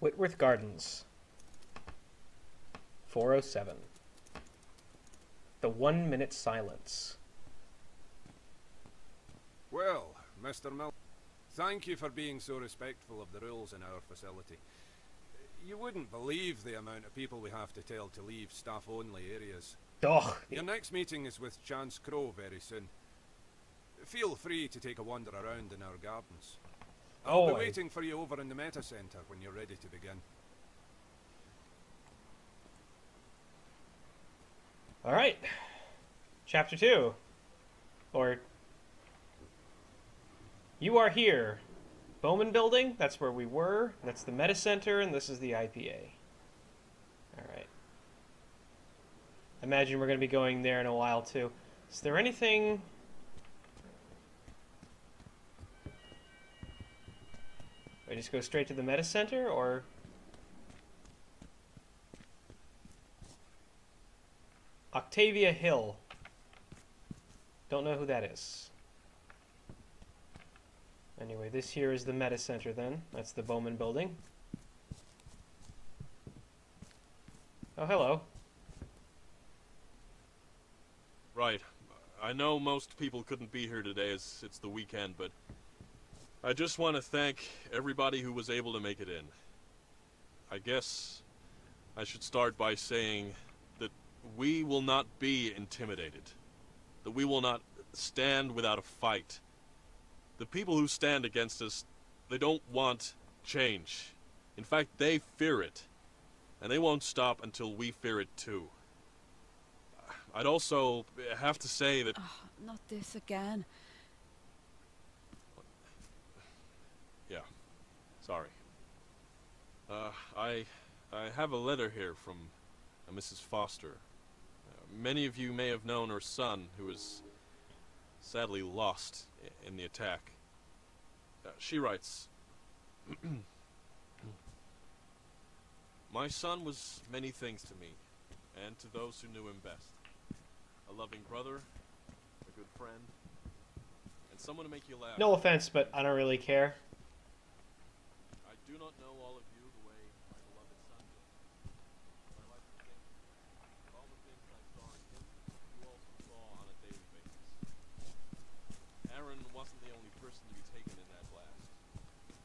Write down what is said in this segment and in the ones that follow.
Whitworth Gardens. 4:07. The 1-minute silence. Well, Mr. Mill, thank you for being so respectful of the rules in our facility. You wouldn't believe the amount of people we have to tell to leave staff-only areas. Ugh. Your next meeting is with Chance Crow very soon. Feel free to take a wander around in our gardens. I'll be waiting for you over in the Meta Center when you're ready to begin. Alright. Chapter 2. Or... You are here. Bowman Building, that's where we were. That's the Meta Center, and this is the IPA. Alright. Imagine we're going to be going there in a while, too. Is there anything... I just go straight to the Meta Center, or... Octavia Hill. Don't know who that is. Anyway, this here is the Meta Center then. That's the Bowman Building. Oh, hello. Right. I know most people couldn't be here today as it's the weekend, but I just want to thank everybody who was able to make it in. I guess I should start by saying that we will not be intimidated. That we will not stand without a fight. The people who stand against us, they don't want change. In fact, they fear it. And they won't stop until we fear it too. I'd also have to say that... Oh, not this again. Yeah, sorry. I have a letter here from Mrs. Foster. Many of you may have known her son, who was sadly lost in the attack. She writes, My son was many things to me, and to those who knew him best. A loving brother, a good friend, and someone to make you laugh. No offense, but I don't really care. I do not know all of you the way my beloved son did. But I like to think that all the things I saw in him, you also saw on a daily basis. Aaron wasn't the only person to be taken in that blast,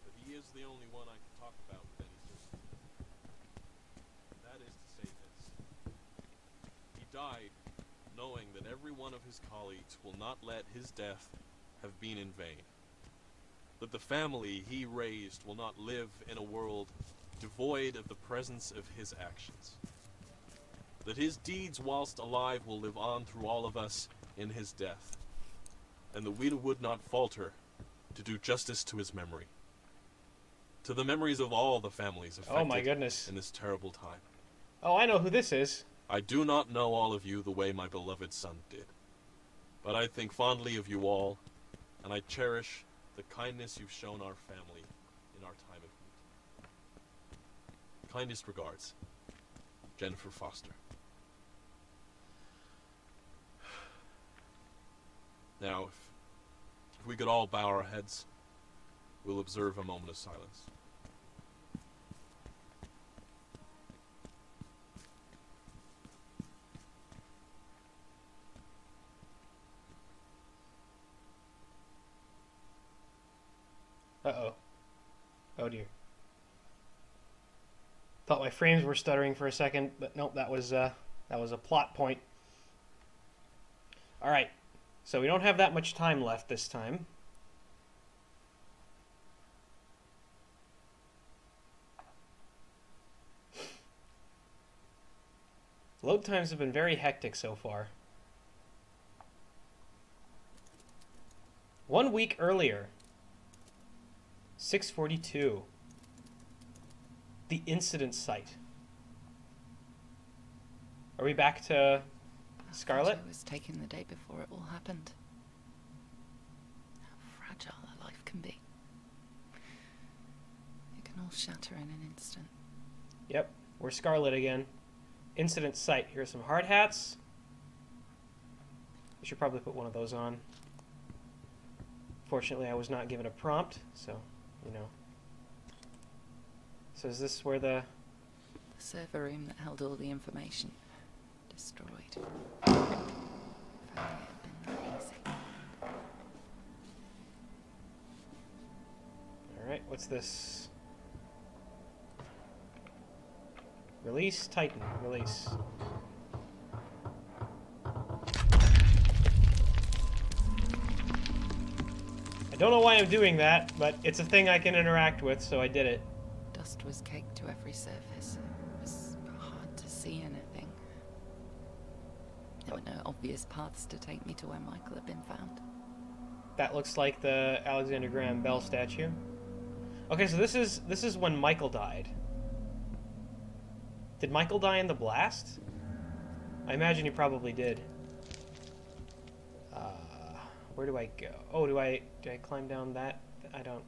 but he is the only one I can talk about with any certainty. And that is to say this. He died knowing that every one of his colleagues will not let his death have been in vain. That the family he raised will not live in a world devoid of the presence of his actions. That his deeds whilst alive will live on through all of us in his death. And that we would not falter to do justice to his memory. To the memories of all the families affected Oh my goodness. in this terrible time. Oh, I know who this is. I do not know all of you the way my beloved son did. But I think fondly of you all, and I cherish the kindness you've shown our family in our time of need. Kindest regards, Jennifer Foster. Now, if we could all bow our heads, we'll observe a moment of silence. Uh-oh. Oh dear. Thought my frames were stuttering for a second, but nope, that was a plot point. Alright, so we don't have that much time left this time. Load times have been very hectic so far. 1 week earlier. 6:42. The incident site. Are we back to Scarlet? I was taken the day before it all happened. How fragile a life can be. It can all shatter in an instant. Yep, we're Scarlet again. Incident site. Here's some hard hats. We should probably put one of those on. Fortunately, I was not given a prompt, so, you know. So is this where the... The server room that held all the information. Destroyed. If only it had been that easy. Alright, what's this? Release Titan. Release. I don't know why I'm doing that, but it's a thing I can interact with, so I did it. Dust was caked to every surface. It was hard to see anything. There were no obvious paths to take me to where Michael had been found. That looks like the Alexander Graham Bell statue. Okay, so this is when Michael died. Did Michael die in the blast? I imagine he probably did. Where do I go? Oh, do I climb down that? I don't.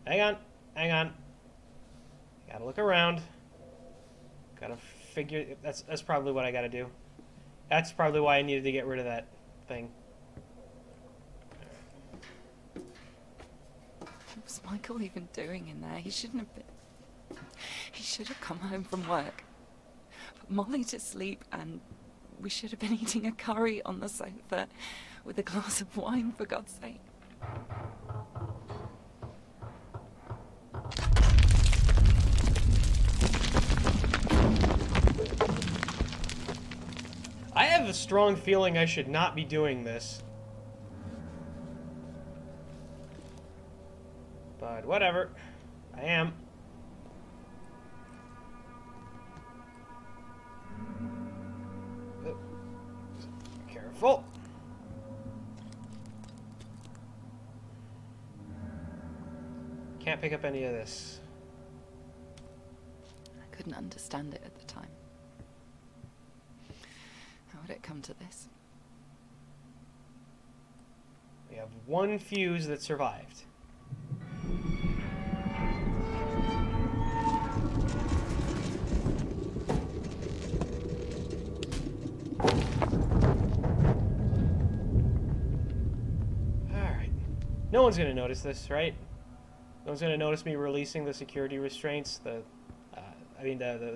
Hang on, hang on. Gotta look around. Gotta figure. That's probably what I gotta do. That's probably why I needed to get rid of that thing. What was Michael even doing in there? He shouldn't have been. He should have come home from work, put Molly to sleep, and we should have been eating a curry on the sofa with a glass of wine, for God's sake. I have a strong feeling I should not be doing this. But whatever. I am. Careful. Can't pick up any of this. I couldn't understand it at the time. How would it come to this? We have one fuse that survived. Alright. No one's gonna notice this, right? No one's gonna notice me releasing the security restraints, the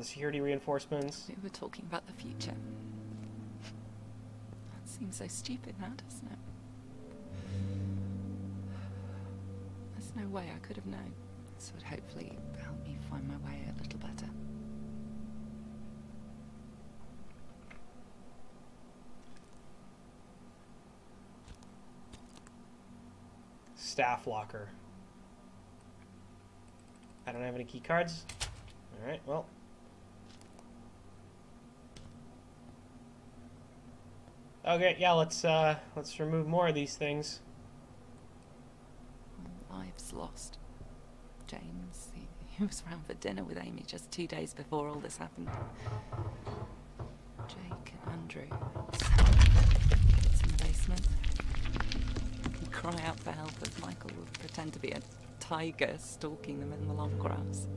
security reinforcements. We were talking about the future. That seems so stupid now, doesn't it? There's no way I could have known. This would hopefully help me find my way a little better. Staff locker. I don't have any key cards. Alright, well. Okay, yeah, let's remove more of these things. Lives lost. James, he was round for dinner with Amy just 2 days before all this happened. Jake and Andrew. It's in the basement. He'd cry out for help as Michael would pretend to be a tiger stalking them in the long grass.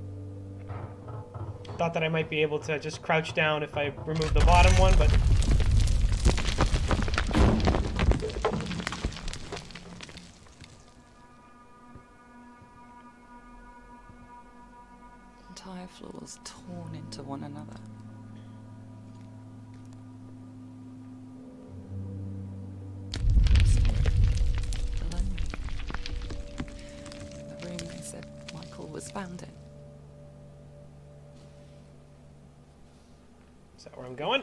Thought that I might be able to just crouch down if I remove the bottom one, but... Entire floors torn into one another. Below me. The room they said Michael was found in. Is that where I'm going?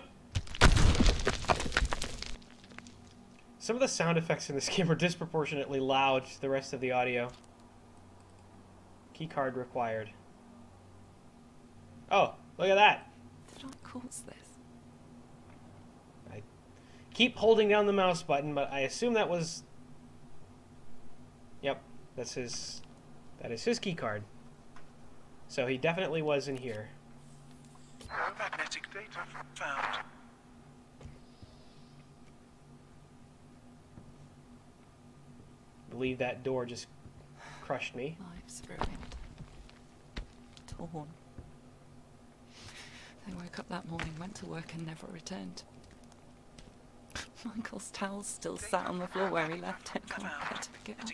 Some of the sound effects in this game are disproportionately loud to the rest of the audio. Keycard required. Oh, look at that. Did I cause this? I keep holding down the mouse button, but I assume that was... Yep, that is his keycard. So he definitely was in here. Magnetic data found. I believe that door just crushed me. Lives ruined. Torn. They woke up that morning, went to work and never returned. Michael's towels still sat on the floor where he left it. Can't get to pick it up.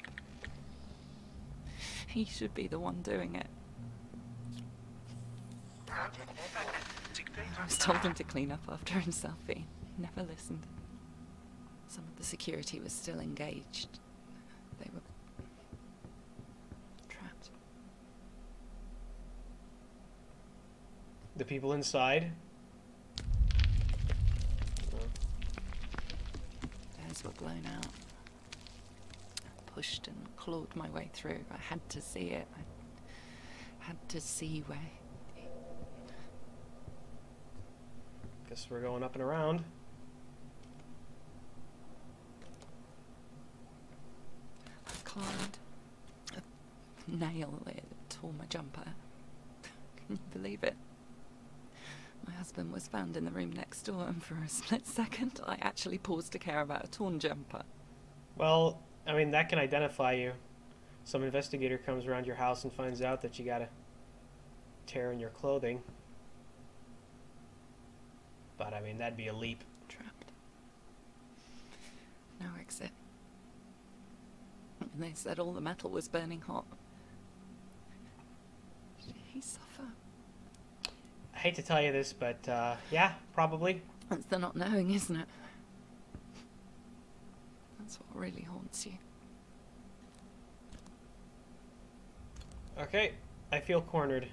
He should be the one doing it. Magnetic data I was told him to clean up after himself, but he never listened. Some of the security was still engaged. They were trapped. The people inside? Theirs were blown out. I pushed and clawed my way through. I had to see it. I had to see where... Guess we're going up and around. I climbed a nail that tore my jumper. Can you believe it? My husband was found in the room next door, and for a split second, I actually paused to care about a torn jumper. Well, I mean, that can identify you. Some investigator comes around your house and finds out that you got a tear in your clothing. But, I mean, that'd be a leap. Trapped. No exit. And they said all the metal was burning hot. Did he suffer? I hate to tell you this, but, yeah, probably. That's the not knowing, isn't it? That's what really haunts you. Okay, I feel cornered.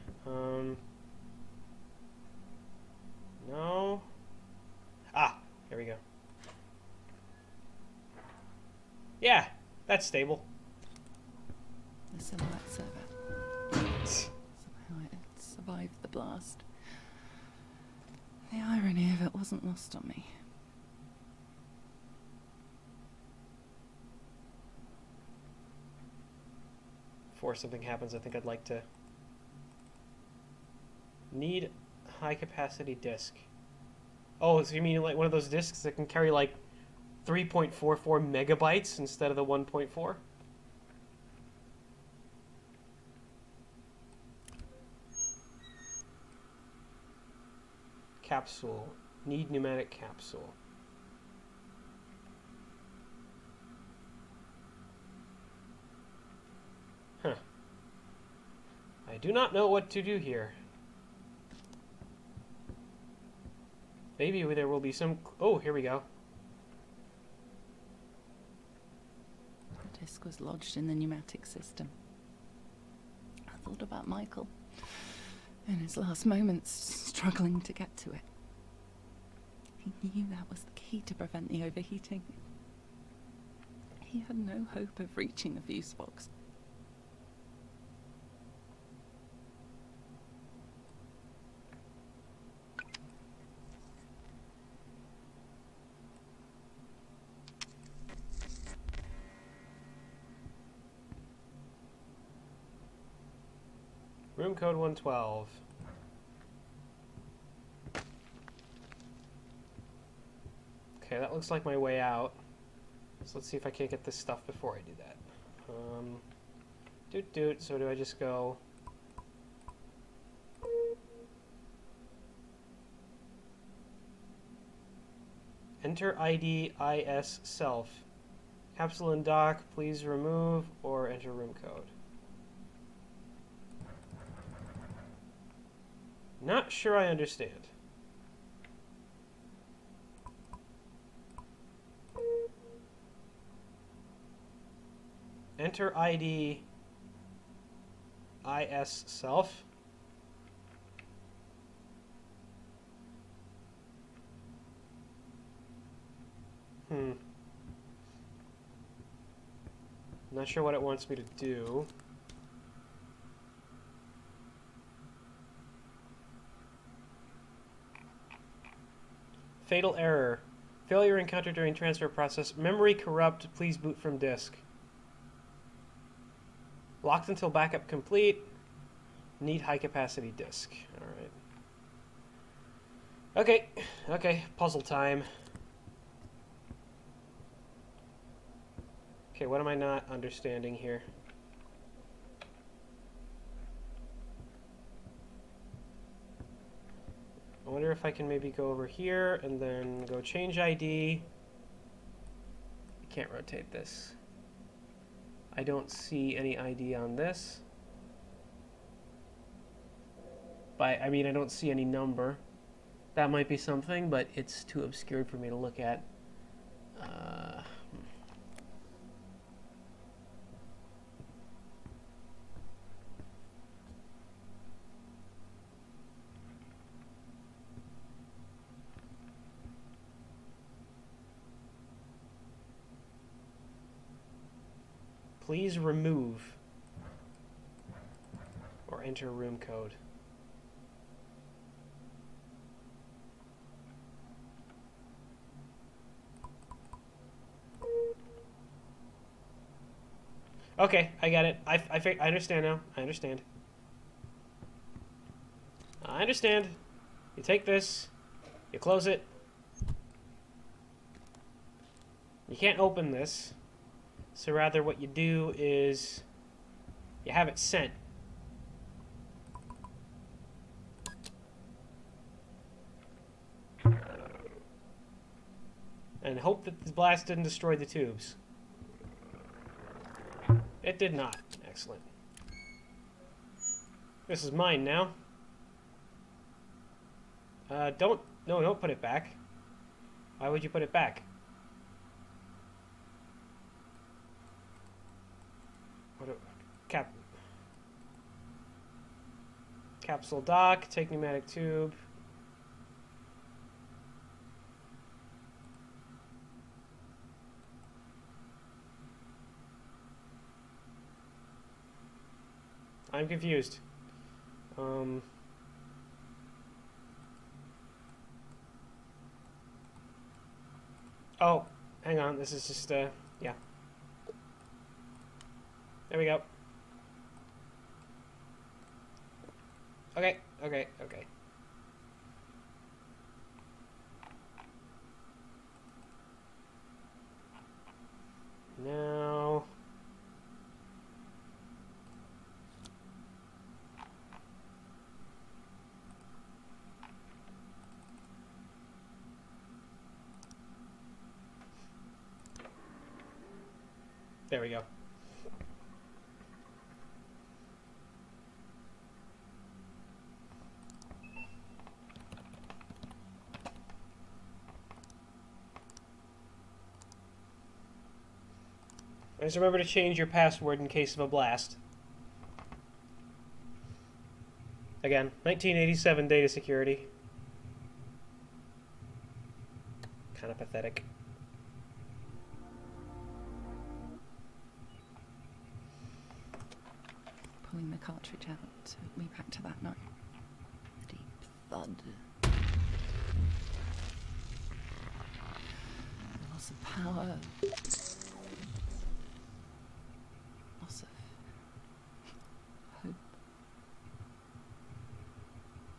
No. Ah, here we go. Yeah, that's stable. The silhouette server. Somehow it survived the blast. The irony of it wasn't lost on me. Before something happens, I think I'd like to... Need high capacity disk. Oh, so you mean like one of those disks that can carry like 3.44 megabytes instead of the 1.4? Capsule. Need pneumatic capsule. Huh. I do not know what to do here. Maybe there will be some... Oh, here we go. The disc was lodged in the pneumatic system. I thought about Michael. In his last moments, struggling to get to it. He knew that was the key to prevent the overheating. He had no hope of reaching the fuse box. Room code 112. Okay, that looks like my way out. So let's see if I can't get this stuff before I do that. Doot. So do I just go... Enter ID IS self. Capsule and dock, please remove or enter room code. Not sure I understand. Enter ID IS self. Not sure what it wants me to do. Fatal error. Failure encountered during transfer process. Memory corrupt. Please boot from disk. Locked until backup complete. Need high capacity disk. Alright. Okay. Puzzle time. Okay, what am I not understanding here? I wonder if I can maybe go over here and then go change ID. I can't rotate this. I don't see any ID on this. By, I mean, I don't see any number. That might be something, but it's too obscured for me to look at. Uh, Please remove or enter room code. Okay, I got it. I understand now. I understand. I understand. You take this, you close it. You can't open this. So rather what you do is you have it sent. And hope that the blast didn't destroy the tubes. It did not. Excellent. This is mine now. Don't put it back. Why would you put it back? Capsule dock, take pneumatic tube. I'm confused. Oh, hang on. This is just, yeah. There we go. Okay. Now... There we go. Just remember to change your password in case of a blast. Again, 1987 data security. Kind of pathetic. Pulling the cartridge out took me back to that night. The deep thud. The loss of power. Loss of hope.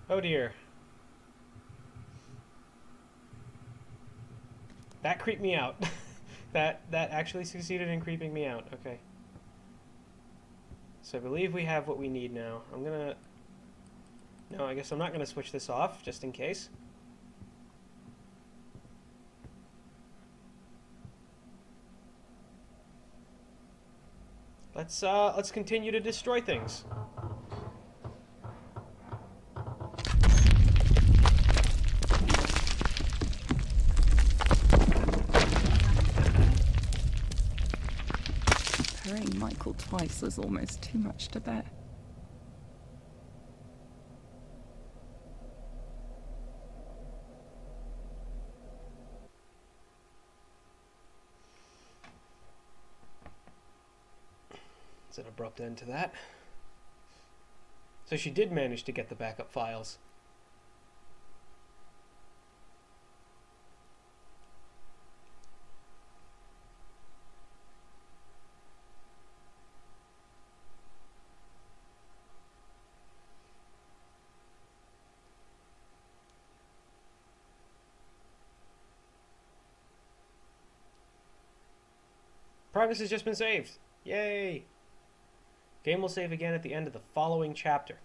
Oh dear. That creeped me out. that actually succeeded in creeping me out. Okay. So I believe we have what we need now. I'm gonna... No, I guess I'm not gonna switch this off, just in case. Let's continue to destroy things. Carrying Michael twice was almost too much to bear. It's an abrupt end to that. So she did manage to get the backup files. Progress has just been saved. Yay! Game will save again at the end of the following chapter.